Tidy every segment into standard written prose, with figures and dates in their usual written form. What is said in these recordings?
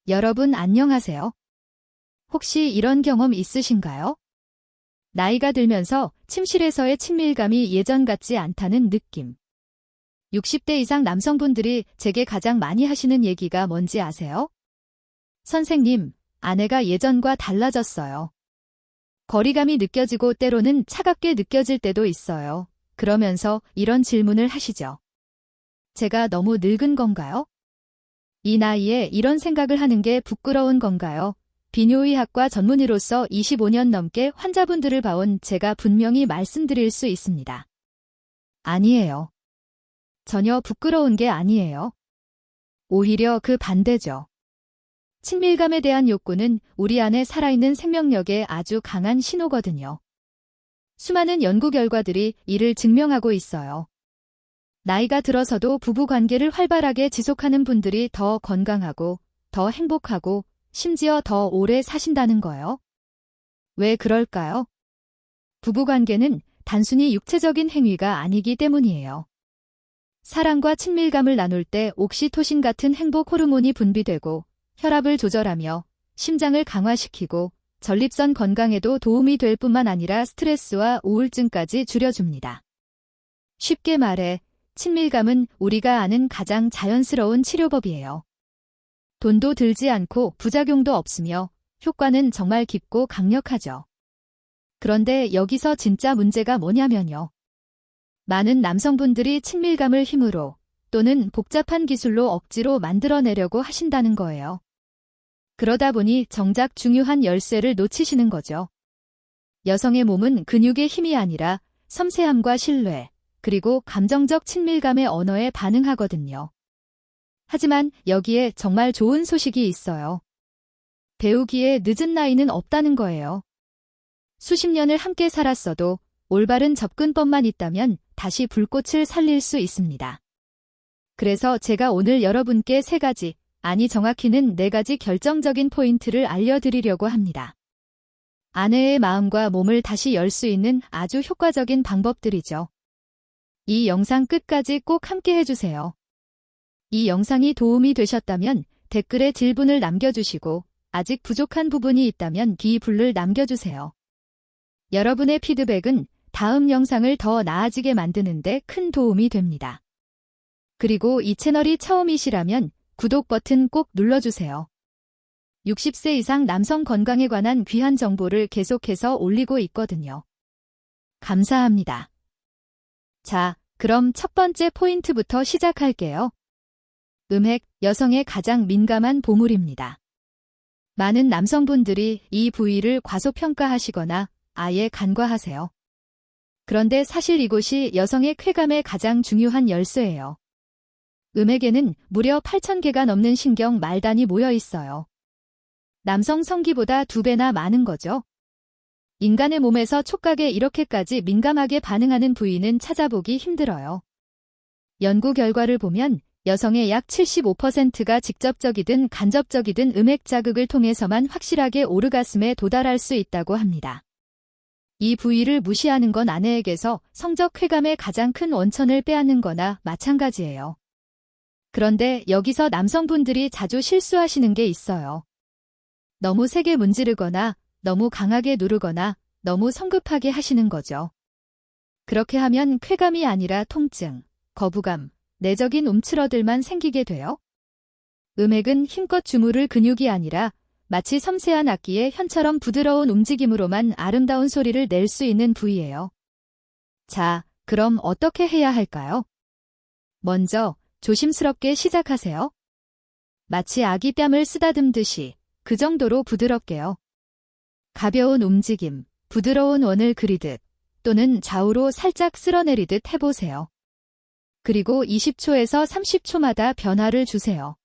여러분 안녕하세요. 혹시 이런 경험 있으신가요? 나이가 들면서 침실에서의 친밀감이 예전 같지 않다는 느낌. 60대 이상 남성분들이 제게 가장 많이 하시는 얘기가 뭔지 아세요? 선생님, 아내가 예전과 달라졌어요. 거리감이 느껴지고 때로는 차갑게 느껴질 때도 있어요. 그러면서 이런 질문을 하시죠. 제가 너무 늙은 건가요? 이 나이에 이런 생각을 하는 게 부끄러운 건가요? 비뇨의학과 전문의로서 25년 넘게 환자분들을 봐온 제가 분명히 말씀드릴 수 있습니다. 아니에요. 전혀 부끄러운 게 아니에요. 오히려 그 반대죠. 친밀감에 대한 욕구는 우리 안에 살아있는 생명력의 아주 강한 신호거든요. 수많은 연구 결과들이 이를 증명하고 있어요. 나이가 들어서도 부부관계를 활발하게 지속하는 분들이 더 건강하고, 더 행복하고, 심지어 더 오래 사신다는 거예요. 왜 그럴까요? 부부관계는 단순히 육체적인 행위가 아니기 때문이에요. 사랑과 친밀감을 나눌 때 옥시토신 같은 행복 호르몬이 분비되고, 혈압을 조절하며 심장을 강화시키고 전립선 건강에도 도움이 될 뿐만 아니라 스트레스와 우울증까지 줄여줍니다. 쉽게 말해, 친밀감은 우리가 아는 가장 자연스러운 치료법이에요. 돈도 들지 않고 부작용도 없으며 효과는 정말 깊고 강력하죠. 그런데 여기서 진짜 문제가 뭐냐면요. 많은 남성분들이 친밀감을 힘으로 또는 복잡한 기술로 억지로 만들어내려고 하신다는 거예요. 그러다 보니 정작 중요한 열쇠를 놓치시는 거죠. 여성의 몸은 근육의 힘이 아니라 섬세함과 신뢰, 그리고 감정적 친밀감의 언어에 반응하거든요. 하지만 여기에 정말 좋은 소식이 있어요. 배우기에 늦은 나이는 없다는 거예요. 수십 년을 함께 살았어도 올바른 접근법만 있다면 다시 불꽃을 살릴 수 있습니다. 그래서 제가 오늘 여러분께 3가지, 아니 정확히는 4가지 결정적인 포인트를 알려드리려고 합니다. 아내의 마음과 몸을 다시 열 수 있는 아주 효과적인 방법들이죠. 이 영상 끝까지 꼭 함께 해주세요. 이 영상이 도움이 되셨다면 댓글에 질문을 남겨주시고 아직 부족한 부분이 있다면 기불을 남겨주세요. 여러분의 피드백은 다음 영상을 더 나아지게 만드는 데 큰 도움이 됩니다. 그리고 이 채널이 처음이시라면 구독 버튼 꼭 눌러주세요. 60세 이상 남성 건강에 관한 귀한 정보를 계속해서 올리고 있거든요. 감사합니다. 자, 그럼 첫 번째 포인트부터 시작할게요. 음핵, 여성의 가장 민감한 보물입니다. 많은 남성분들이 이 부위를 과소평가하시거나 아예 간과하세요. 그런데 사실 이곳이 여성의 쾌감의 가장 중요한 열쇠예요. 음핵에는 무려 8,000개가 넘는 신경 말단이 모여 있어요. 남성 성기보다 2배나 많은 거죠. 인간의 몸에서 촉각에 이렇게까지 민감하게 반응하는 부위는 찾아보기 힘들어요. 연구 결과를 보면 여성의 약 75%가 직접적이든 간접적이든 음핵 자극을 통해서만 확실하게 오르가슴에 도달할 수 있다고 합니다. 이 부위를 무시하는 건 아내에게서 성적 쾌감의 가장 큰 원천을 빼앗는 거나 마찬가지예요. 그런데 여기서 남성분들이 자주 실수하시는 게 있어요. 너무 세게 문지르거나 너무 강하게 누르거나 너무 성급하게 하시는 거죠. 그렇게 하면 쾌감이 아니라 통증, 거부감, 내적인 움츠러들만 생기게 돼요. 음핵은 힘껏 주무를 근육이 아니라 마치 섬세한 악기의 현처럼 부드러운 움직임으로만 아름다운 소리를 낼 수 있는 부위예요. 자, 그럼 어떻게 해야 할까요? 먼저 조심스럽게 시작하세요. 마치 아기 뺨을 쓰다듬듯이 그 정도로 부드럽게요. 가벼운 움직임, 부드러운 원을 그리듯 또는 좌우로 살짝 쓸어내리듯 해보세요. 그리고 20초에서 30초마다 변화를 주세요.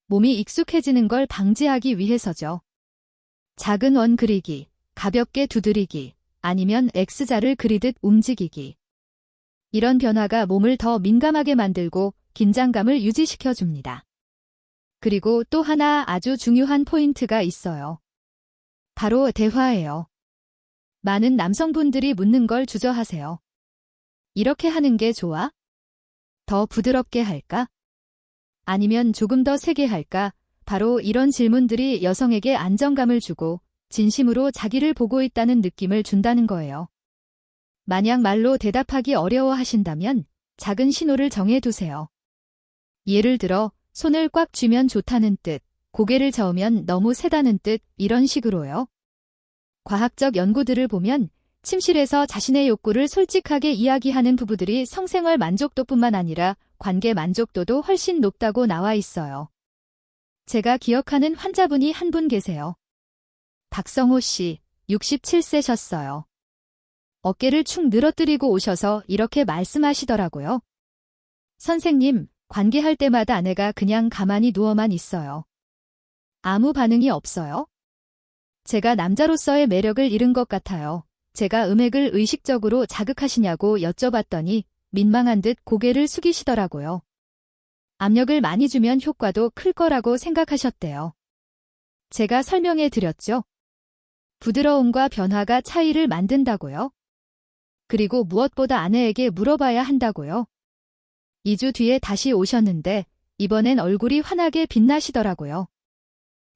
몸이 익숙해지는 걸 방지하기 위해서죠. 작은 원 그리기, 가볍게 두드리기, 아니면 X자를 그리듯 움직이기. 이런 변화가 몸을 더 민감하게 만들고 긴장감을 유지시켜줍니다. 그리고 또 하나 아주 중요한 포인트가 있어요. 바로 대화예요. 많은 남성분들이 묻는 걸 주저하세요. 이렇게 하는 게 좋아? 더 부드럽게 할까? 아니면 조금 더 세게 할까? 바로 이런 질문들이 여성에게 안정감을 주고 진심으로 자기를 보고 있다는 느낌을 준다는 거예요. 만약 말로 대답하기 어려워하신다면 작은 신호를 정해두세요. 예를 들어 손을 꽉 쥐면 좋다는 뜻, 고개를 저으면 너무 세다는 뜻, 이런 식으로요. 과학적 연구들을 보면 침실에서 자신의 욕구를 솔직하게 이야기하는 부부들이 성생활 만족도뿐만 아니라 관계 만족도도 훨씬 높다고 나와 있어요. 제가 기억하는 환자분이 한 분 계세요. 박성호 씨, 67세셨어요. 어깨를 축 늘어뜨리고 오셔서 이렇게 말씀하시더라고요. 선생님, 관계할 때마다 아내가 그냥 가만히 누워만 있어요. 아무 반응이 없어요. 제가 남자로서의 매력을 잃은 것 같아요. 제가 음액을 의식적으로 자극하시냐고 여쭤봤더니 민망한 듯 고개를 숙이시더라고요. 압력을 많이 주면 효과도 클 거라고 생각하셨대요. 제가 설명해 드렸죠. 부드러움과 변화가 차이를 만든다고요. 그리고 무엇보다 아내에게 물어봐야 한다고요. 2주 뒤에 다시 오셨는데 이번엔 얼굴이 환하게 빛나시더라고요.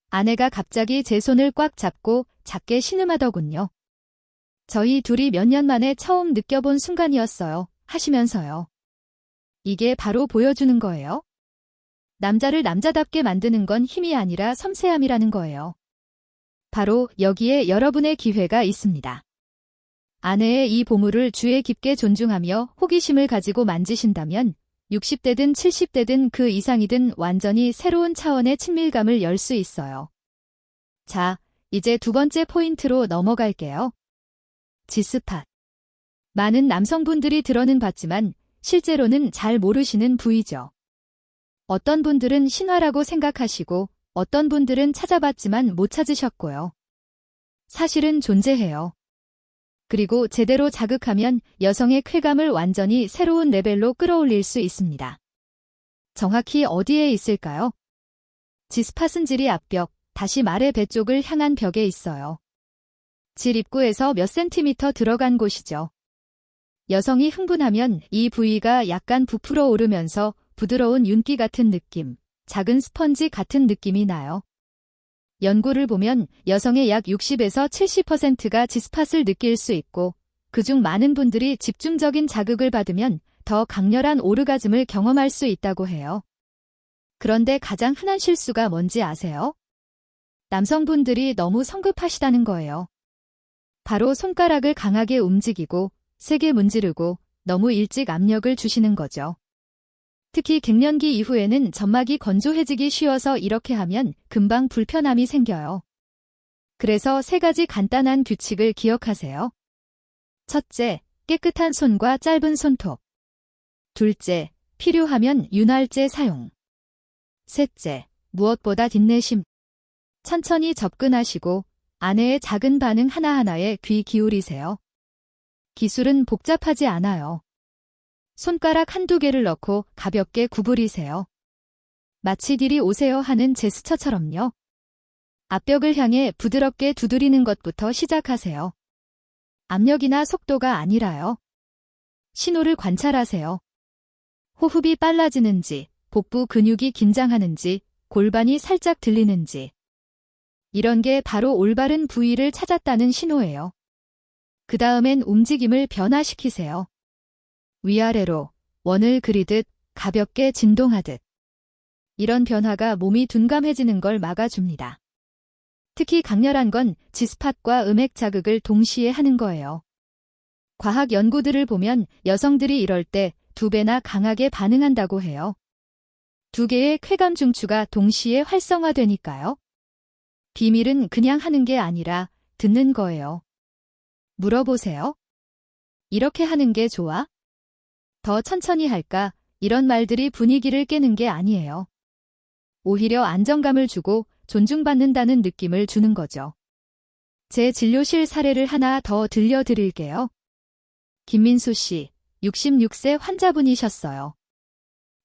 아내가 갑자기 제 손을 꽉 잡고 작게 신음하더군요. 저희 둘이 몇 년 만에 처음 느껴본 순간이었어요. 하시면서요. 이게 바로 보여주는 거예요. 남자를 남자답게 만드는 건 힘이 아니라 섬세함이라는 거예요. 바로 여기에 여러분의 기회가 있습니다. 아내의 이 보물을 주에 깊게 존중하며 호기심을 가지고 만지신다면 60대든 70대든 그 이상이든 완전히 새로운 차원의 친밀감을 열 수 있어요. 자, 이제 두 번째 포인트로 넘어갈게요. G스팟. 많은 남성분들이 들어는 봤지만 실제로는 잘 모르시는 부위죠. 어떤 분들은 신화라고 생각하시고 어떤 분들은 찾아봤지만 못 찾으셨고요. 사실은 존재해요. 그리고 제대로 자극하면 여성의 쾌감을 완전히 새로운 레벨로 끌어올릴 수 있습니다. 정확히 어디에 있을까요? G스팟은 질이 앞벽, 다시 말해 배 쪽을 향한 벽에 있어요. 질 입구에서 몇 센티미터 들어간 곳이죠. 여성이 흥분하면 이 부위가 약간 부풀어 오르면서 부드러운 윤기 같은 느낌, 작은 스펀지 같은 느낌이 나요. 연구를 보면 여성의 약 60에서 70%가 G스팟을 느낄 수 있고 그중 많은 분들이 집중적인 자극을 받으면 더 강렬한 오르가즘을 경험할 수 있다고 해요. 그런데 가장 흔한 실수가 뭔지 아세요? 남성분들이 너무 성급하시다는 거예요. 바로 손가락을 강하게 움직이고 세게 문지르고 너무 일찍 압력을 주시는 거죠. 특히 갱년기 이후에는 점막이 건조해지기 쉬워서 이렇게 하면 금방 불편함이 생겨요. 그래서 3가지 간단한 규칙을 기억하세요. 첫째, 깨끗한 손과 짧은 손톱. 둘째, 필요하면 윤활제 사용. 셋째, 무엇보다 인내심. 천천히 접근하시고 아내의 작은 반응 하나하나에 귀 기울이세요. 기술은 복잡하지 않아요. 손가락 한두 개를 넣고 가볍게 구부리세요. 마치 딜이 오세요 하는 제스처처럼요. 앞벽을 향해 부드럽게 두드리는 것부터 시작하세요. 압력이나 속도가 아니라요. 신호를 관찰하세요. 호흡이 빨라지는지, 복부 근육이 긴장하는지, 골반이 살짝 들리는지. 이런 게 바로 올바른 부위를 찾았다는 신호예요. 그 다음엔 움직임을 변화시키세요. 위아래로 원을 그리듯 가볍게 진동하듯. 이런 변화가 몸이 둔감해지는 걸 막아줍니다. 특히 강렬한 건 G스팟과 음액 자극을 동시에 하는 거예요. 과학 연구들을 보면 여성들이 이럴 때 2배나 강하게 반응한다고 해요. 2개의 쾌감 중추가 동시에 활성화되니까요. 비밀은 그냥 하는 게 아니라 듣는 거예요. 물어보세요. 이렇게 하는 게 좋아? 더 천천히 할까? 이런 말들이 분위기를 깨는 게 아니에요. 오히려 안정감을 주고 존중받는다는 느낌을 주는 거죠. 제 진료실 사례를 하나 더 들려드릴게요. 김민수 씨, 66세 환자분이셨어요.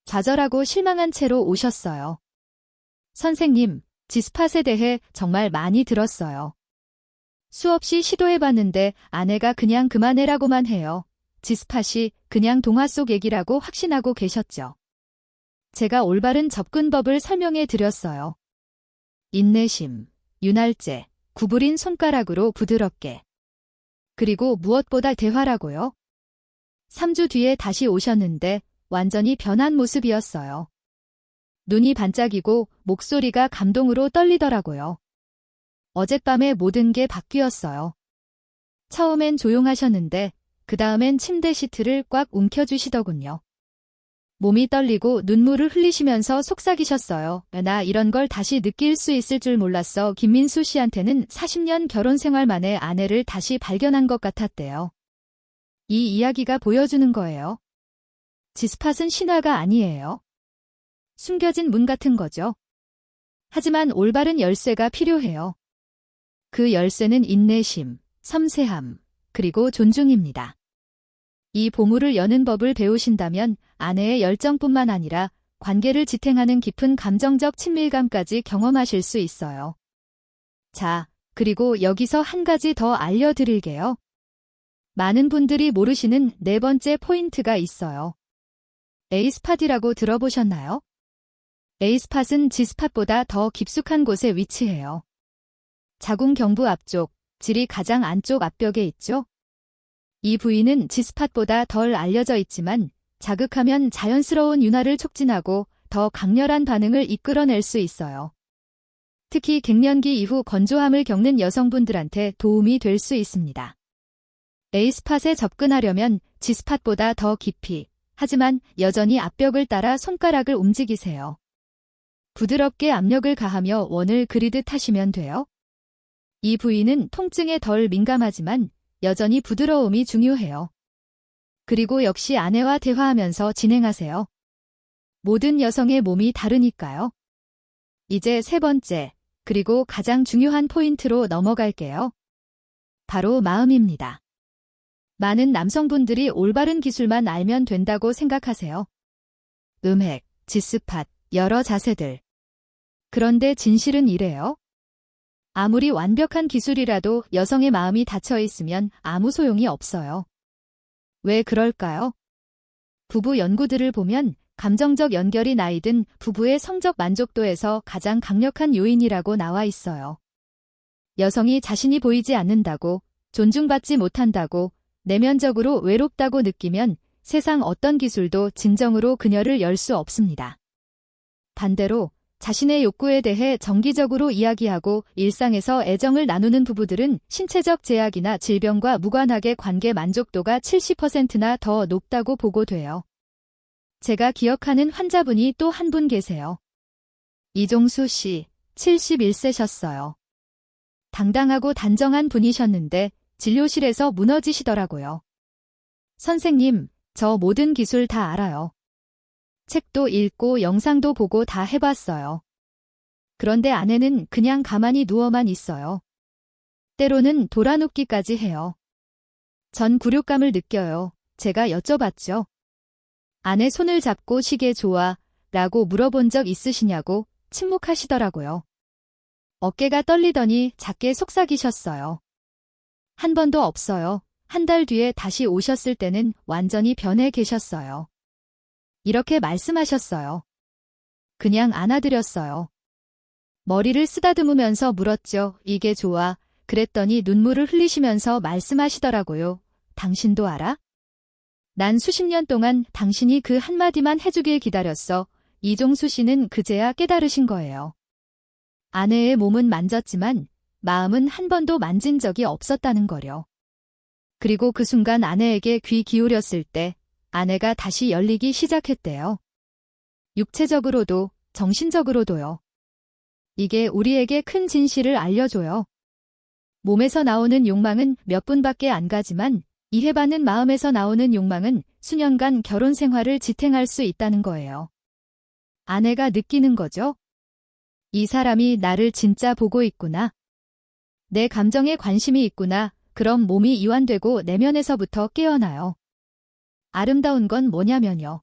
좌절하고 실망한 채로 오셨어요. 선생님, G스팟에 대해 정말 많이 들었어요. 수없이 시도해봤는데 아내가 그냥 그만해라고만 해요. G스팟이 그냥 동화 속 얘기라고 확신하고 계셨죠. 제가 올바른 접근법을 설명해 드렸어요. 인내심, 윤활제, 구부린 손가락으로 부드럽게. 그리고 무엇보다 대화라고요. 3주 뒤에 다시 오셨는데 완전히 변한 모습이었어요. 눈이 반짝이고 목소리가 감동으로 떨리더라고요. 어젯밤에 모든 게 바뀌었어요. 처음엔 조용하셨는데 그 다음엔 침대 시트를 꽉 움켜쥐시더군요. 몸이 떨리고 눈물을 흘리시면서 속삭이셨어요. 나 이런 걸 다시 느낄 수 있을 줄 몰랐어. 김민수 씨한테는 40년 결혼 생활 만에 아내를 다시 발견한 것 같았대요. 이 이야기가 보여주는 거예요. 지스팟은 신화가 아니에요. 숨겨진 문 같은 거죠. 하지만 올바른 열쇠가 필요해요. 그 열쇠는 인내심, 섬세함, 그리고 존중입니다. 이 보물을 여는 법을 배우신다면 아내의 열정뿐만 아니라 관계를 지탱하는 깊은 감정적 친밀감까지 경험하실 수 있어요. 자, 그리고 여기서 한 가지 더 알려드릴게요. 많은 분들이 모르시는 네 번째 포인트가 있어요. A스팟이라고 들어보셨나요? A스팟은 G스팟보다 더 깊숙한 곳에 위치해요. 자궁 경부 앞쪽, 질이 가장 안쪽 앞벽에 있죠? 이 부위는 G스팟보다 덜 알려져 있지만 자극하면 자연스러운 윤활을 촉진하고 더 강렬한 반응을 이끌어낼 수 있어요. 특히 갱년기 이후 건조함을 겪는 여성분들한테 도움이 될 수 있습니다. A스팟에 접근하려면 G스팟보다 더 깊이, 하지만 여전히 앞벽을 따라 손가락을 움직이세요. 부드럽게 압력을 가하며 원을 그리듯 하시면 돼요. 이 부위는 통증에 덜 민감하지만 여전히 부드러움이 중요해요. 그리고 역시 아내와 대화하면서 진행하세요. 모든 여성의 몸이 다르니까요. 이제 세 번째, 그리고 가장 중요한 포인트로 넘어갈게요. 바로 마음입니다. 많은 남성분들이 올바른 기술만 알면 된다고 생각하세요. 음핵, G스팟, 여러 자세들. 그런데 진실은 이래요. 아무리 완벽한 기술이라도 여성의 마음이 닫혀 있으면 아무 소용이 없어요. 왜 그럴까요? 부부 연구들을 보면 감정적 연결이 나이든 부부의 성적 만족도에서 가장 강력한 요인이라고 나와 있어요. 여성이 자신이 보이지 않는다고, 존중받지 못한다고, 내면적으로 외롭다고 느끼면 세상 어떤 기술도 진정으로 그녀를 열 수 없습니다. 반대로 자신의 욕구에 대해 정기적으로 이야기하고 일상에서 애정을 나누는 부부들은 신체적 제약이나 질병과 무관하게 관계 만족도가 70%나 더 높다고 보고돼요. 제가 기억하는 환자분이 또 한 분 계세요. 이종수 씨, 71세셨어요. 당당하고 단정한 분이셨는데 진료실에서 무너지시더라고요. 선생님, 저 모든 기술 다 알아요. 책도 읽고 영상도 보고 다 해봤어요. 그런데 아내는 그냥 가만히 누워만 있어요. 때로는 돌아눕기까지 해요. 전 굴욕감을 느껴요. 제가 여쭤봤죠. 아내 손을 잡고 쉬게 좋아? 라고 물어본 적 있으시냐고 침묵하시더라고요. 어깨가 떨리더니 작게 속삭이셨어요. 한 번도 없어요. 한 달 뒤에 다시 오셨을 때는 완전히 변해 계셨어요. 이렇게 말씀하셨어요. 그냥 안아드렸어요. 머리를 쓰다듬으면서 물었죠. 이게 좋아? 그랬더니 눈물을 흘리시면서 말씀하시더라고요. 당신도 알아? 난 수십 년 동안 당신이 그 한마디만 해주길 기다렸어. 이종수 씨는 그제야 깨달으신 거예요. 아내의 몸은 만졌지만 마음은 한 번도 만진 적이 없었다는 거려. 그리고 그 순간 아내에게 귀 기울였을 때 아내가 다시 열리기 시작했대요. 육체적으로도 정신적으로도요. 이게 우리에게 큰 진실을 알려줘요. 몸에서 나오는 욕망은 몇 분밖에 안 가지만 이해받는 마음에서 나오는 욕망은 수년간 결혼 생활을 지탱할 수 있다는 거예요. 아내가 느끼는 거죠. 이 사람이 나를 진짜 보고 있구나. 내 감정에 관심이 있구나. 그럼 몸이 이완되고 내면에서부터 깨어나요. 아름다운 건 뭐냐면요.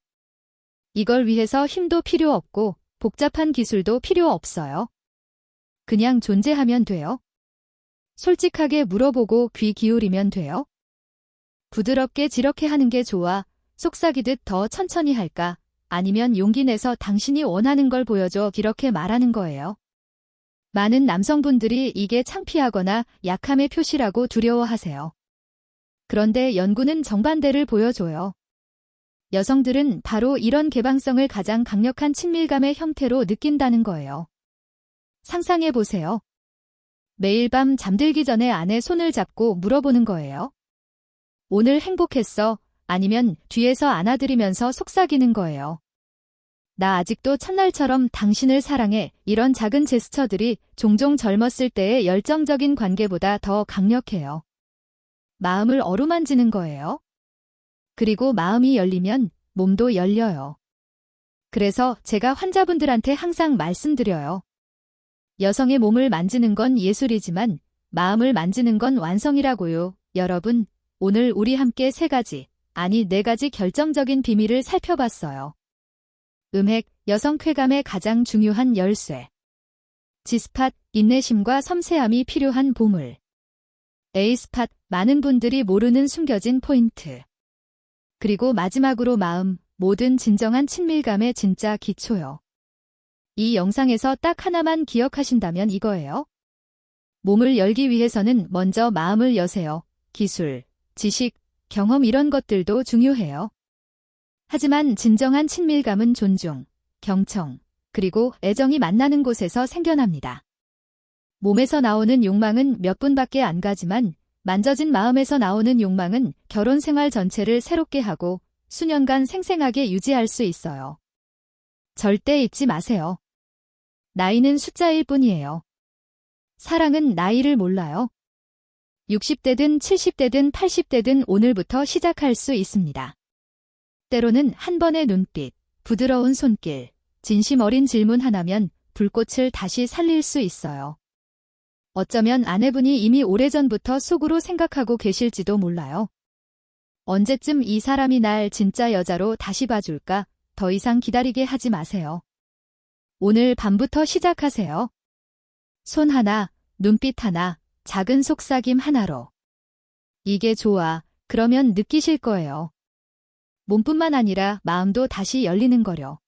이걸 위해서 힘도 필요 없고 복잡한 기술도 필요 없어요. 그냥 존재하면 돼요. 솔직하게 물어보고 귀 기울이면 돼요. 부드럽게 지렇게 하는 게 좋아? 속삭이듯 더 천천히 할까? 아니면 용기 내서 당신이 원하는 걸 보여줘? 이렇게 말하는 거예요. 많은 남성분들이 이게 창피하거나 약함의 표시라고 두려워하세요. 그런데 연구는 정반대를 보여줘요. 여성들은 바로 이런 개방성을 가장 강력한 친밀감의 형태로 느낀다는 거예요. 상상해보세요. 매일 밤 잠들기 전에 아내 손을 잡고 물어보는 거예요. 오늘 행복했어? 아니면 뒤에서 안아드리면서 속삭이는 거예요. 나 아직도 첫날처럼 당신을 사랑해. 이런 작은 제스처들이 종종 젊었을 때의 열정적인 관계보다 더 강력해요. 마음을 어루만지는 거예요. 그리고 마음이 열리면 몸도 열려요. 그래서 제가 환자분들한테 항상 말씀드려요. 여성의 몸을 만지는 건 예술이지만 마음을 만지는 건 완성이라고요. 여러분, 오늘 우리 함께 3가지, 아니 4가지 결정적인 비밀을 살펴봤어요. 음핵, 여성 쾌감의 가장 중요한 열쇠. G스팟, 인내심과 섬세함이 필요한 보물. A스팟, 많은 분들이 모르는 숨겨진 포인트. 그리고 마지막으로 마음, 모든 진정한 친밀감의 진짜 기초요. 이 영상에서 딱 하나만 기억하신다면 이거예요. 몸을 열기 위해서는 먼저 마음을 여세요. 기술, 지식, 경험 이런 것들도 중요해요. 하지만 진정한 친밀감은 존중, 경청, 그리고 애정이 만나는 곳에서 생겨납니다. 몸에서 나오는 욕망은 몇 분밖에 안 가지만 만져진 마음에서 나오는 욕망은 결혼 생활 전체를 새롭게 하고 수년간 생생하게 유지할 수 있어요. 절대 잊지 마세요. 나이는 숫자일 뿐이에요. 사랑은 나이를 몰라요. 60대든 70대든 80대든 오늘부터 시작할 수 있습니다. 때로는 한 번의 눈빛, 부드러운 손길, 진심 어린 질문 하나면 불꽃을 다시 살릴 수 있어요. 어쩌면 아내분이 이미 오래전부터 속으로 생각하고 계실지도 몰라요. 언제쯤 이 사람이 날 진짜 여자로 다시 봐줄까? 더 이상 기다리게 하지 마세요. 오늘 밤부터 시작하세요. 손 하나, 눈빛 하나, 작은 속삭임 하나로. 이게 좋아. 그러면 느끼실 거예요. 몸뿐만 아니라 마음도 다시 열리는 거려.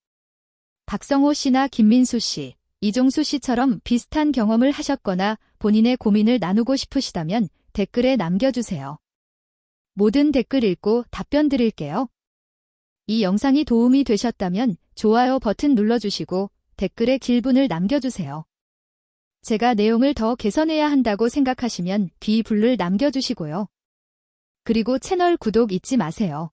박성호 씨나 김민수 씨, 이종수 씨처럼 비슷한 경험을 하셨거나 본인의 고민을 나누고 싶으시다면 댓글에 남겨주세요. 모든 댓글 읽고 답변 드릴게요. 이 영상이 도움이 되셨다면 좋아요 버튼 눌러주시고 댓글에 길분을 남겨주세요. 제가 내용을 더 개선해야 한다고 생각하시면 비불을 남겨주시고요. 그리고 채널 구독 잊지 마세요.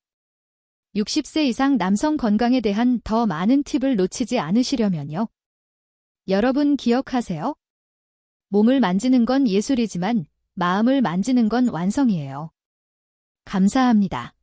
60세 이상 남성 건강에 대한 더 많은 팁을 놓치지 않으시려면요. 여러분 기억하세요. 몸을 만지는 건 예술이지만 마음을 만지는 건 완성이에요. 감사합니다.